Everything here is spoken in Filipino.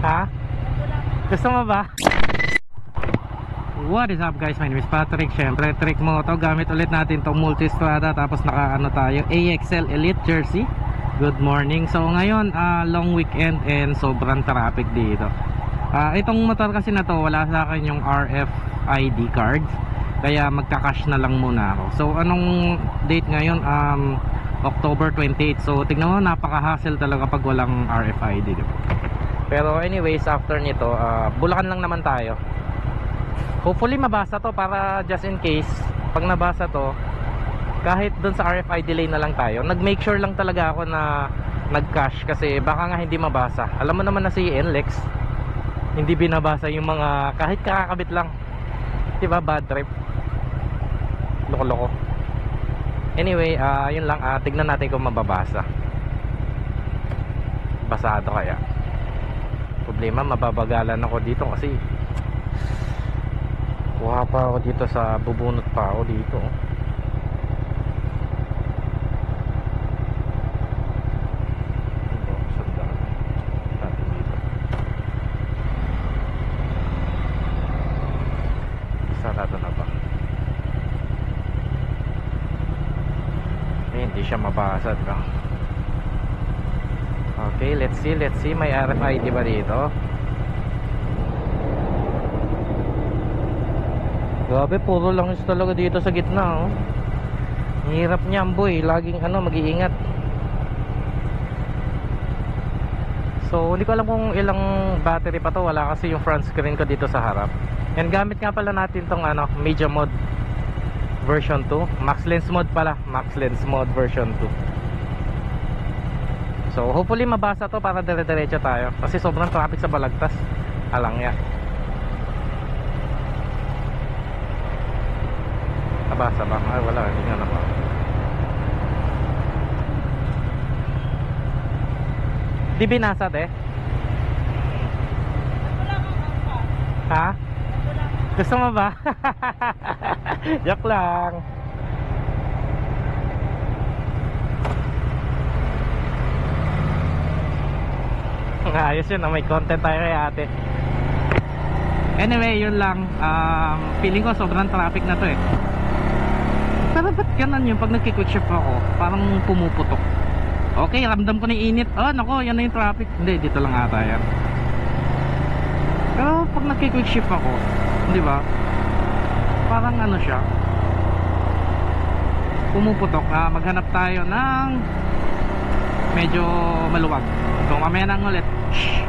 Ha? Gusto mo ba? What is up guys, my name is Patrick. Syempre trick mo to, gamit ulit natin tong Multistrada. Tapos nakaano tayo, AXL Elite jersey. Good morning. So ngayon long weekend and sobrang traffic dito. Itong motor kasi na to, wala sa akin yung RFID card, kaya magka-cash na lang muna ako. So anong date ngayon? October 28. So tignan mo, napaka-hassle talaga pag walang RFID, diba? Pero anyways, after nito Bulacan lang naman tayo. Hopefully mabasa to, para just in case pag nabasa to, kahit dun sa RFID lane na lang tayo. Nag-make sure lang talaga ako na nag-cash, kasi baka nga hindi mabasa. Alam mo naman na si NLEX, hindi binabasa yung mga kahit kakakabit lang, diba? Bad trip, loko-loko. Anyway, yun lang, tignan natin kung mababasa. Basado kaya. Problema, mababagalan ako dito kasi kuha pa ako dito, sa bubunot pa ako dito. Sarado na ba? Hindi siya mabasa, diba? Okay, let's see, may RFID ba dito? Grabe, puro langis talaga dito sa gitna, oh. Hirap niyan, boy, laging mag-iingat. So hindi ko alam kung ilang battery pa to, wala kasi yung front screen ko dito sa harap. And gamit nga pala natin tong media mode version 2, max lens mode pala, max lens mode version 2. So hopefully mabasa to para dire-diretso tayo, kasi sobrang traffic sa Balagtas. Alangya. Nabasa ba? Ay wala, hindi nga nabasa. Di binasa de? Ha? Gusto mo ba? Joke lang. Ayos yun, may content tayo kay ate. Anyway, yun lang. Feeling ko sobrang traffic na to eh. Pero ba't ganon yun? Pag nagki-quick shift ako, parang pumuputok. Okay, ramdam ko na yung init. Oh, nako, yan na yung traffic. Hindi, dito lang ata yan. Pero pag nagki-quick shift ako, di ba? Parang siya, pumuputok. Maghanap tayo ng medyo maluwag. So mamaya nang ulit. Shhh.